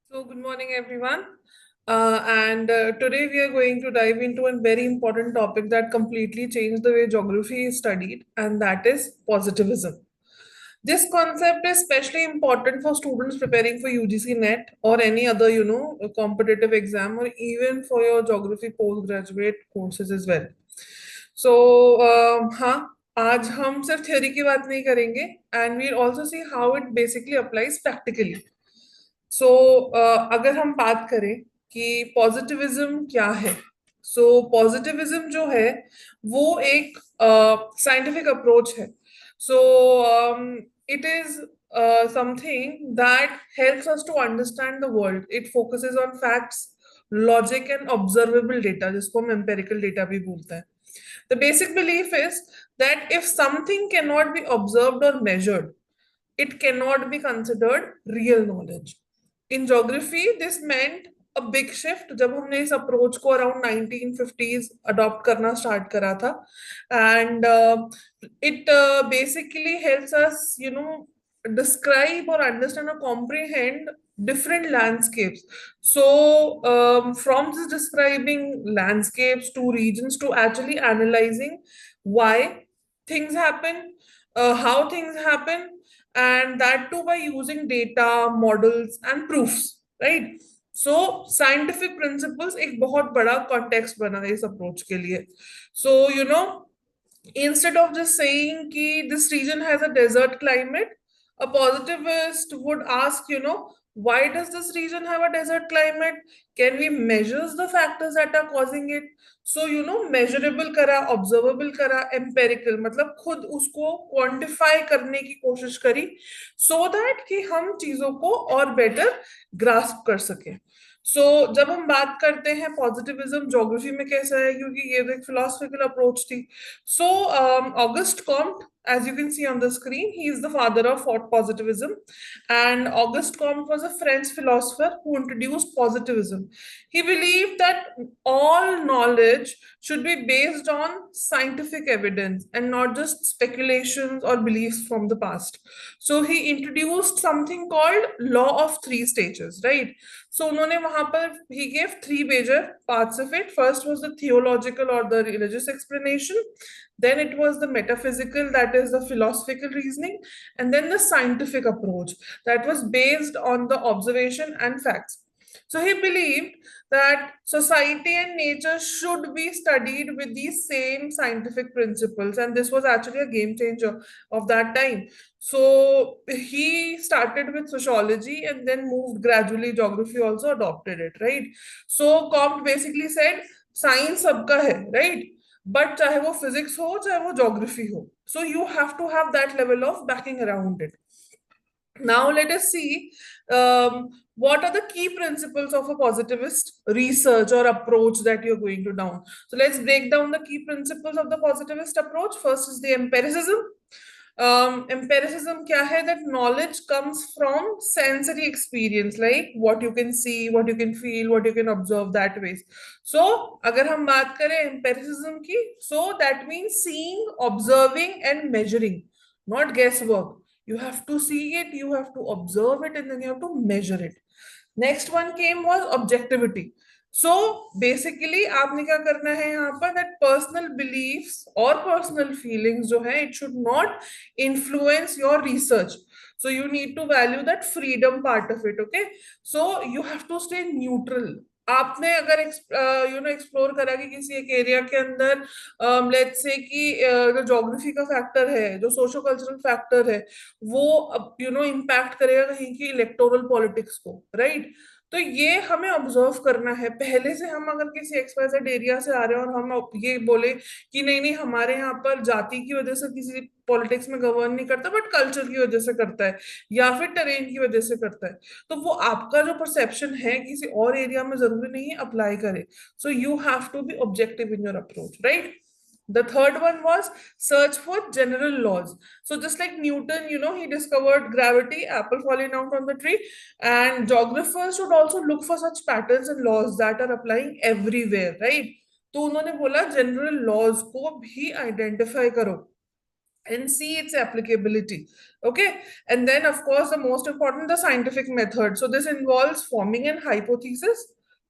So, good morning, everyone. And today we are going to dive into a very important topic that completely changed the way geography is studied, and that is positivism. This concept is especially important for students preparing for UGC NET or any other, competitive exam, or even for your geography postgraduate courses as well. So, हाँ, आज हम सिर्फ theory की बात नहीं करेंगे, and we'll also see how it basically applies practically. सो अगर हम बात करें कि पॉजिटिविज्म क्या है, सो पॉजिटिविज्म जो है वो एक साइंटिफिक अप्रोच है. So it is something that helps us to understand the world. It focuses on facts, logic and observable data, जिसको हम एम्पेरिकल डेटा भी बोलते हैं. The basic belief is that if something cannot be observed or measured, it cannot be considered real knowledge. In geography, this meant a big shift जब हमने इस approach को around 1950s adopt करना start करा था. And it basically helps us describe or understand or comprehend different landscapes. So from this describing landscapes to regions to actually analyzing why things happen, how things happen, and that too by using data, models and proofs, right? So scientific principles एक बहुत बड़ा context बना है इस approach के लिए. So instead of just saying कि this region has a desert climate, a positivist would ask, why does this region have a desert climate? Can we measure the factors that are causing it? So, measurable करा, observable करा, empirical, मतलब खुद उसको quantify करने की कोशिश करी, so that कि हम चीजों को और better grasp कर सके. सो जब हम बात करते हैं पॉजिटिविज्म ज्योग्राफी में कैसा है, क्योंकि ये एक फिलोसफिकल अप्रोच थी. So August Comte, as you can see on the screen, he is the father of positivism. And Auguste Comte was a French philosopher who introduced positivism. He believed that all knowledge should be based on scientific evidence and not just speculations or beliefs from the past. So he introduced something called law of three stages, right? So उन्होंने वहां पर he gave three major parts of it. First was the theological or the religious explanation. Then it was the metaphysical, that is the philosophical reasoning, and then the scientific approach that was based on the observation and facts. So he believed that society and nature should be studied with these same scientific principles, and this was actually a game changer of that time. So he started with sociology and then moved gradually, geography also adopted it, right? So Comte basically said science सबका है, right? But चाहे वो physics हो चाहे वो geography हो, so you have to have that level of backing around it. Now let us see what are the key principles of a positivist research or approach that you're going to down. So let's break down the key principles of the positivist approach. First is the empiricism. Empiricism क्या है? That knowledge comes from sensory experience, like what you can see, what you can feel, what you can observe, that ways. So अगर हम बात करें empiricism की, so that means seeing, observing and measuring, not guesswork. You have to see it, you have to observe it, and then you have to measure it. Next one came was objectivity. So basically आपने क्या करना है यहाँ पर, that personal beliefs और personal feelings जो है, it should not influence your research. So you need to value that freedom part of it. Okay, so you have to stay neutral. आपने अगर एक्सप्लोर करा कि किसी एक एरिया के अंदर लेट्स से कि जो ज्योग्राफी का फैक्टर है, जो सोशो कल्चरल फैक्टर है, वो इम्पैक्ट करेगा कहीं की इलेक्टोरल पॉलिटिक्स को, राइट? तो ये हमें ऑब्जर्व करना है पहले से. हम अगर किसी एक्सवाइजेड एरिया से आ रहे हैं और हम ये बोले कि नहीं नहीं हमारे यहाँ पर जाति की वजह से किसी पॉलिटिक्स में गवर्न नहीं करता, बट कल्चर की वजह से करता है या फिर टेरेन की वजह से करता है, तो वो आपका जो परसेप्शन है किसी और एरिया में जरूरी नहीं है अप्लाई करे. So you have to be objective in your approach, right? The third one was search for general laws. So just like Newton, he discovered gravity, apple falling down from the tree, and geographers should also look for such patterns and laws that are applying everywhere, right? तो उन्होंने बोला general laws को भी identify करो. and see its applicability. Okay. And then, of course, the most important, the scientific method. So this involves forming an hypothesis,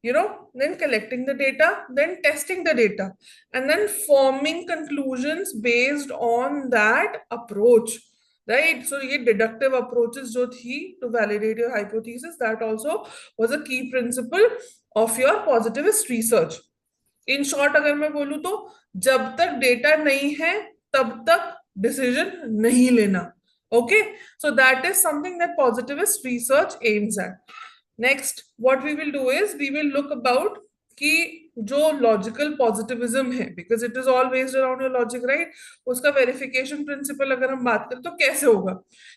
then collecting the data, then testing the data, and then forming conclusions based on that approach. Right. So ये deductive approaches जो थी to validate your hypothesis, that also was a key principle of your positivist research. In short अगर मैं बोलूं तो जब तक data नहीं है तब तक डिसीजन नहीं लेना. Okay. So that is something that positivist research aims at. Next what we will do is we will look about कि जो लॉजिकल पॉजिटिविज्म है, because it is all based around your logic, right, उसका verification principle अगर हम बात करें तो कैसे होगा,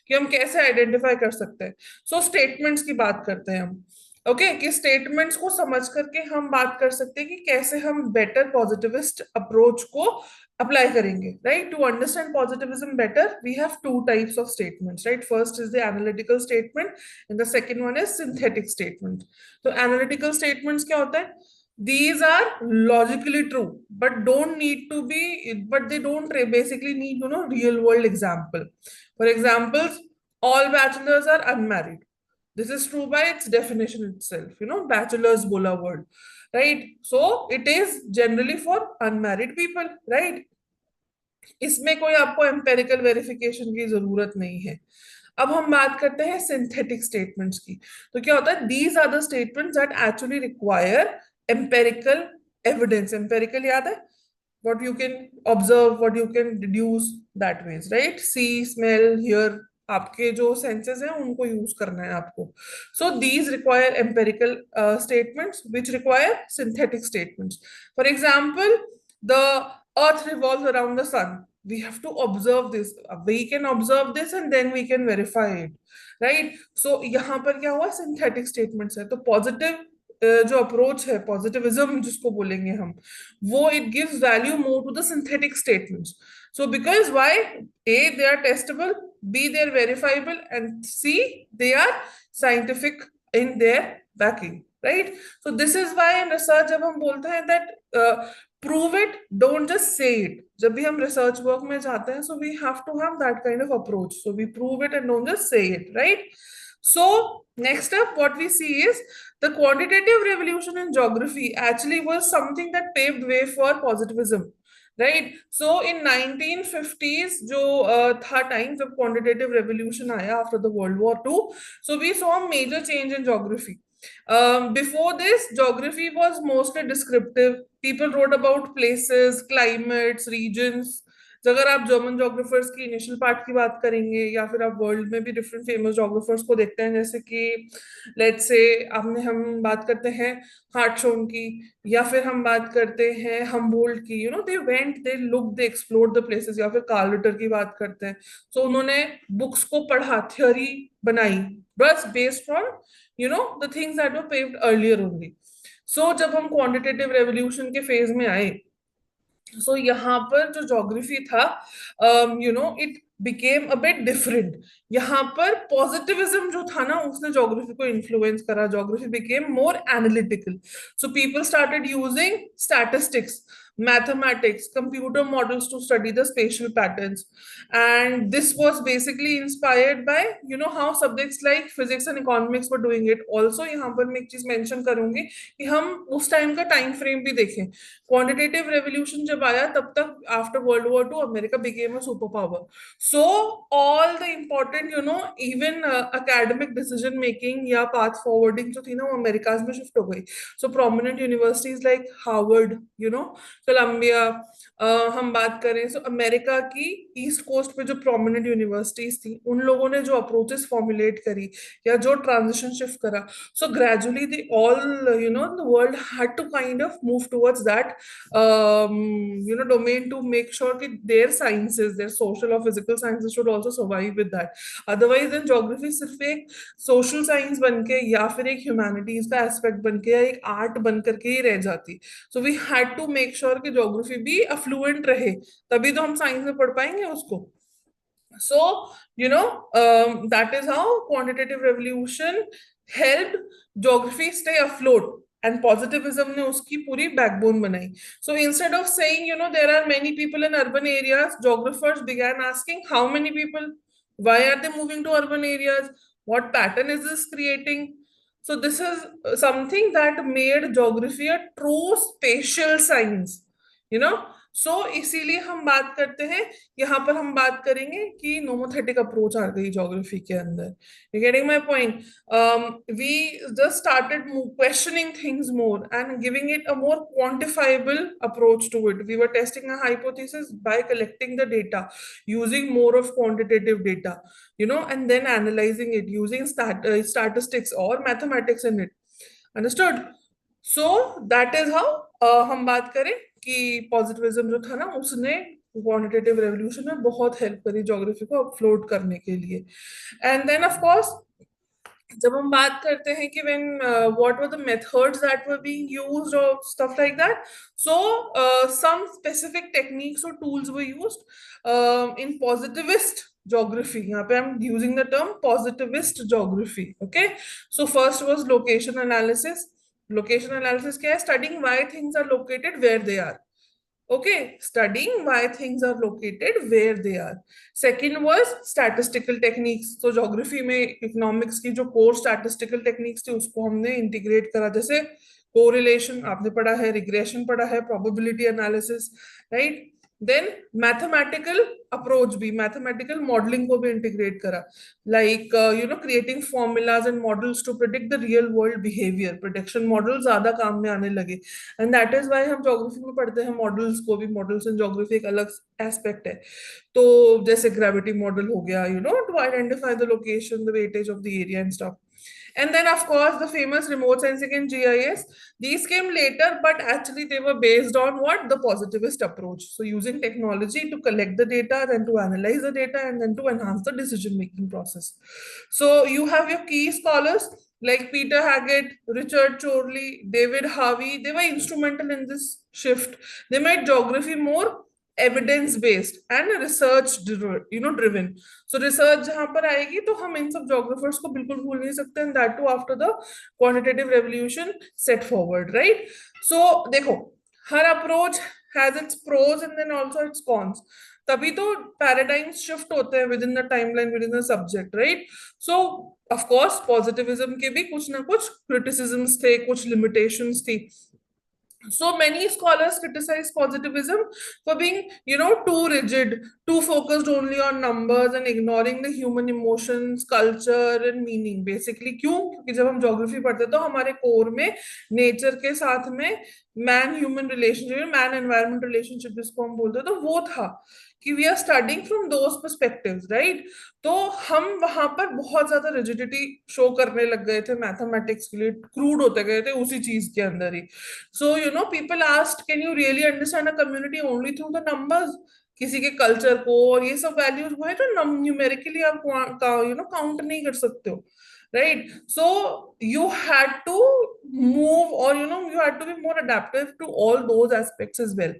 कि हम कैसे आइडेंटिफाई कर सकते हैं. सो स्टेटमेंट्स की बात करते हैं हम. ओके कि स्टेटमेंट्स को समझ करके हम बात कर सकते हैं कि कैसे हम बेटर पॉजिटिविस्ट अप्रोच को अप्लाई करेंगे. Right. To understand positivism better we have two types of statements. Right. First is the analytical statement and the second one is synthetic statement. तो एनालिटिकल स्टेटमेंट्स क्या होता है? These are logically true but don't need to be, but they don't basically need real world example. For examples, all bachelors are unmarried. This is true by its definition itself, bachelor's bola word, right? So it is generally for unmarried people, right? इसमें कोई आपको empirical verification की जरूरत नहीं है. अब हम बात करते हैं सिंथेटिक स्टेटमेंट्स की. तो क्या होता है? These are the statements that actually require empirical evidence. Empirical याद है? what you can observe, what you can deduce, that ways, right? See, smell, hear, आपके जो सेंसेस हैं उनको यूज करना है आपको. So these require empirical statements which require synthetic statements. For example, the earth revolves around the sun. We have to observe this. We can observe this and then we can verify it, right? So यहाँ पर क्या हुआ? Synthetic statements है. तो positive जो approach है, positivism जिसको बोलेंगे हम, वो it gives value more to the synthetic statements. So because why? A, they are testable, B, they are verifiable, and C, they are scientific in their backing, right? So this is why in research जब हम बोलते हैं that prove it, don't just say it. जब भी हम research work में जाते हैं, so we have to have that kind of approach. So we prove it and don't just say it, right? So next up, what we see is the quantitative revolution in geography actually was something that paved way for positivism, right? So in 1950s जो था time जब quantitative revolution आया after the World War II, so we saw a major change in geography. Before this, geography was mostly descriptive. People wrote about places, climates, regions. अगर आप German geographers की initial part की बात करेंगे, या फिर आप वर्ल्ड में भी डिफरेंट फेमस जोग्राफर्स को देखते हैं, जैसे कि लेट्स से हम बात करते हैं हार्टशोन की, या फिर हम बात करते हैं हमबोल्ट की, they went, they look, they explored the places. या फिर कार्ल रिटर की बात करते हैं, सो उन्होंने बुक्स को पढ़ा, थ्योरी बनाई, बस based on the things that were paved earlier only. So जब हम क्वांटिटेटिव रेवोल्यूशन के फेज में आए, सो यहाँ पर जो ज्योग्राफी था, it became a bit different. यहाँ पर पॉजिटिविज्म जो था ना, उसने ज्योग्राफी को इन्फ्लुएंस करा. Geography became more analytical. So people started using statistics, mathematics, computer models to study the spatial patterns. And this was basically inspired by how subjects like physics and economics were doing it. Also यहाँ पर मैं एक चीज mention करूंगी कि हम उस time का टाइम फ्रेम भी देखें. क्वांटिटेटिव रेवोल्यूशन जब आया, तब तक after world war two America became a super power. So all the important even academic decision making या पाथ फॉरवर्डिंग जो थी ना, वो अमेरिकाज में शिफ्ट हो गई. So prominent universities like Harvard, Columbia, हम बात करें, सो अमेरिका की ईस्ट कोस्ट पे जो प्रोमिनेंट यूनिवर्सिटीज थी, उन लोगों ने जो अप्रोचेस फॉर्मुलेट करी या जो ट्रांजिशन शिफ्ट करा, so gradually the all the world had to kind of move towards that domain to make sure that their sciences, their social or physical sciences should also survive with that. Otherwise then geography सिर्फ एक social science बन के, या फिर एक humanities का aspect बन के, या एक art बन करके ही रह जाती. So we had to make sure कि geography भी affluent रहे, तभी तो हम science में पढ़ पाएंगे उसको. So that is how quantitative revolution helped geography stay afloat and positivism ने उसकी पूरी बैकबोन बनाई. So instead of saying, there are many people in urban areas, geographers began asking how many people, why are they moving to urban areas, what pattern is this creating. So this is something that made geography a true spatial science, you know. सो इसीलिए हम बात करते हैं, यहाँ पर हम बात करेंगे कि नोमोथेटिक अप्रोच आ गई ज्योग्राफी के अंदर. You getting my point? We just started questioning things more and giving it a more quantifiable approach to it. We were testing a hypothesis by collecting the data, using more of quantitative data, and then analyzing it using statistics or mathematics in it. Understood? So that is how हम बात करें कि positivism जो था ना, उसने quantitative revolution में बहुत हेल्प करी ज्योग्राफी को अपलोड करने के लिए. एंड देन ऑफ कोर्स जब हम बात करते हैं कि when what were the methods that were being used और stuff like that, so some specific techniques और tools were used in positivist geography. यहाँ पे I am using the term positivist geography. Okay, so first was location analysis. Location analysis क्या है? Studying why things are located where they are. Okay, studying why things are located where they are. Second was statistical techniques. So geography में economics की जो core statistical techniques थी उसको हमने integrate करा. जैसे correlation आपने पढ़ा है, regression पढ़ा है, probability analysis, right? Then mathematical approach भी, mathematical modeling को भी integrate करा. Like creating formulas and models to predict the real world behavior. Prediction models ज्यादा काम में आने लगे. एंड दैट इज वाई हम ज्योग्राफी में पढ़ते हैं मॉडल्स को भी. मॉडल्स इन ज्योग्राफी एक अलग एस्पेक्ट है. तो जैसे ग्रेविटी मॉडल हो गया, to identify the location, the weightage of the area and stuff. And then, of course, the famous remote sensing and GIS. These came later, but actually they were based on what? The positivist approach. So using technology to collect the data, then to analyze the data, and then to enhance the decision-making process. So you have your key scholars like Peter Haggett, Richard Chorley, David Harvey. They were instrumental in this shift. They made geography more evidence based and research driven. So research जहां पर आएगी तो हम इन सब geographers को बिल्कुल भूल नहीं सकते. And that too after the quantitative revolution set forward, right? So देखो, हर approach has its pros and then also its cons. तभी तो पैराडाइम्स शिफ्ट होते हैं within the timeline, within the subject, right? So of course positivism के भी कुछ ना कुछ क्रिटिसिज्म्स थे, कुछ लिमिटेशंस थी. So many scholars criticize positivism for being, too rigid, too focused only on numbers and ignoring the human emotions, culture and meaning. Basically, क्यों? क्योंकि जब हम ज्योग्राफी पढ़ते तो हमारे कोर में नेचर के साथ में man human relationship, man environment relationship जिसको हम बोलते हैं, तो वो था कि we are studying from those perspectives, right? तो हम वहां पर बहुत ज्यादा रिजिडिटी शो करने लग गए थे मैथमेटिक्स के लिए, क्रूड होते गए थे उसी चीज के अंदर ही. So people asked, can you really understand a community only through the numbers? किसी के कल्चर को और ये सब वैल्यूज वो है जो न्यूमेरिकली आप काउंट नहीं कर सकते हो, right? So you had to move, or you had to be more adaptive to all those aspects as well.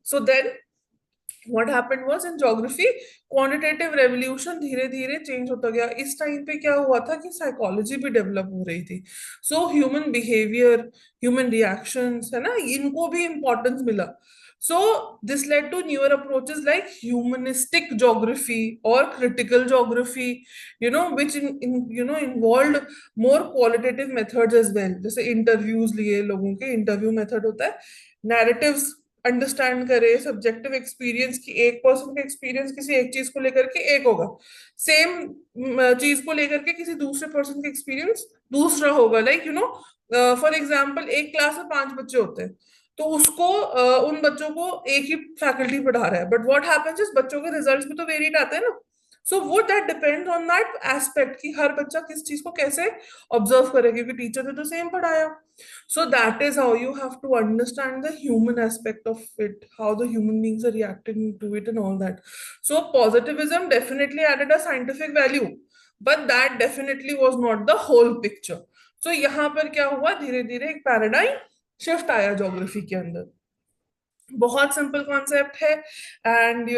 So then what happened was, in geography quantitative revolution धीरे धीरे चेंज होता गया. इस टाइम पे क्या हुआ था कि साइकोलॉजी भी डेवलप हो रही थी. So human behaviour, human reactions, है ना, इनको भी इंपॉर्टेंस मिला. So this led to newer approaches like humanistic geography or critical geography, which involved more qualitative methods as well. जैसे interviews लिए, लोगों के interview method होता है, narratives अंडरस्टैंड करे, सब्जेक्टिव एक्सपीरियंस की, एक पर्सन का एक्सपीरियंस किसी एक चीज को लेकर के एक होगा, सेम चीज को लेकर के किसी दूसरे पर्सन का एक्सपीरियंस दूसरा होगा. लाइक फॉर एग्जांपल एक क्लास में 5 बच्चे होते हैं, तो उसको उन बच्चों को एक ही फैकल्टी पढ़ा रहा है, बट व्हाट हैपेंस इज बच्चों के रिजल्ट्स भी तो वेरिएट आते हैं ना. सो वो that depends on that aspect कि हर बच्चा किस चीज को कैसे ऑब्जर्व करे, क्योंकि टीचर ने तो सेम पढ़ाया. So that is how you have to understand the human aspect of it, how the human beings are reacting to it and all that. So positivism definitely added a scientific value, but that definitely was not the whole picture. So यहाँ पर क्या हुआ, धीरे धीरे एक paradigm shift आया geography के अंदर. बहुत सिंपल कॉन्सेप्ट है, and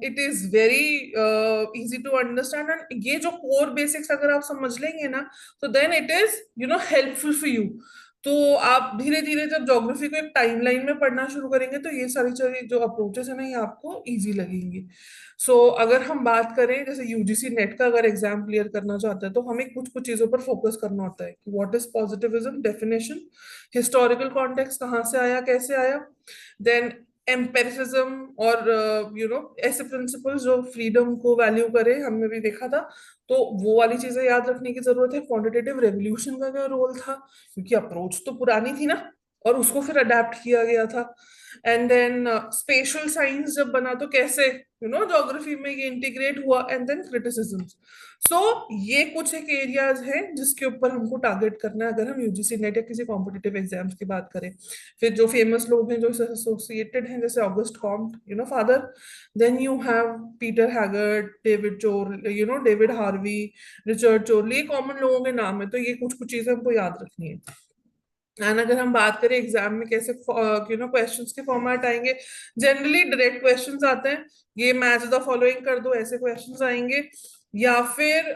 it is very easy to understand. And ये जो कोर बेसिक्स अगर आप समझ लेंगे ना, तो then it is helpful for you तो आप धीरे धीरे जब ज्योग्राफी को एक टाइमलाइन में पढ़ना शुरू करेंगे तो ये सारी सारी जो अप्रोचेस है ना ये आपको इजी लगेंगी। अगर हम बात करें जैसे यूजीसी नेट का अगर एग्जाम क्लियर करना चाहते हैं तो हमें कुछ कुछ चीजों पर फोकस करना होता है कि what is positivism, definition, historical context कहाँ से आया कैसे आया, देन एम्पेरिसिज्म और ऐसे प्रिंसिपल्स जो फ्रीडम को वैल्यू करे हमने भी देखा था। तो वो वाली चीजें याद रखने की जरूरत है। क्वांटिटेटिव रेवोल्यूशन का क्या रोल था, क्योंकि अप्रोच तो पुरानी थी ना और उसको फिर अडेप्ट किया गया था। एंड देन स्पेशल साइंस जब बना तो कैसे ज्योग्राफी में ये इंटीग्रेट हुआ, एंड देन क्रिटिसिज्म। सो ये कुछ एक एरियाज हैं जिसके ऊपर हमको टारगेट करना है अगर हम यूजीसी नेट या किसी कॉम्पिटिटिव एग्जाम्स की बात करें। फिर जो फेमस लोग हैं जो इससे एसोसिएटेड हैं जैसे August Comte father, then you have Peter Haggett, David Chor, David Harvey, Richard Chorley, ये कॉमन लोगों के नाम है। तो ये कुछ कुछ चीजें हमको याद रखनी है। एंड अगर हम बात करें एग्जाम में कैसे क्वेश्चंस के फॉर्मेट आएंगे, जनरली डायरेक्ट क्वेश्चंस आते हैं, ये मैच द फॉलोइंग कर दो, ऐसे क्वेश्चंस आएंगे। या फिर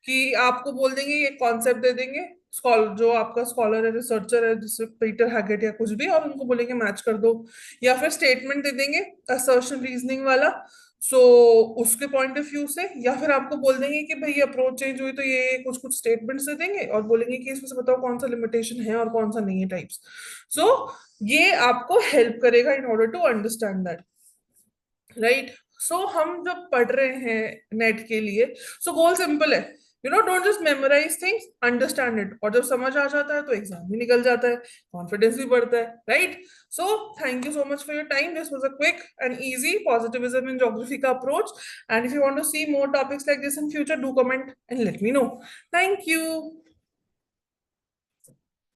कि आपको बोल देंगे ये कॉन्सेप्ट दे देंगे, जो आपका स्कॉलर है रिसर्चर है जैसे पीटर हैगेट या कुछ भी, और उनको बोलेंगे मैच कर दो। या फिर स्टेटमेंट दे देंगे असर्शन रीजनिंग वाला, सो उसके पॉइंट ऑफ व्यू से। या फिर आपको बोल देंगे कि भाई अप्रोच चेंज हुई तो ये कुछ कुछ स्टेटमेंट्स दे देंगे और बोलेंगे कि इसमें से बताओ कौन सा लिमिटेशन है और कौन सा नहीं है टाइप्स। सो ये आपको हेल्प करेगा in order to understand that, right. हम जब पढ़ रहे हैं नेट के लिए, गोल सिंपल है, don't just memorise things, understand it, और जब समझ आ जाता है तो एग्जाम भी निकल जाता है, कॉन्फिडेंस भी बढ़ता है, right. So thank you so much for your time, this was a quick and easy positivism in geography का approach, and if you want to see more topics like this in future, do comment and let me know. Thank you.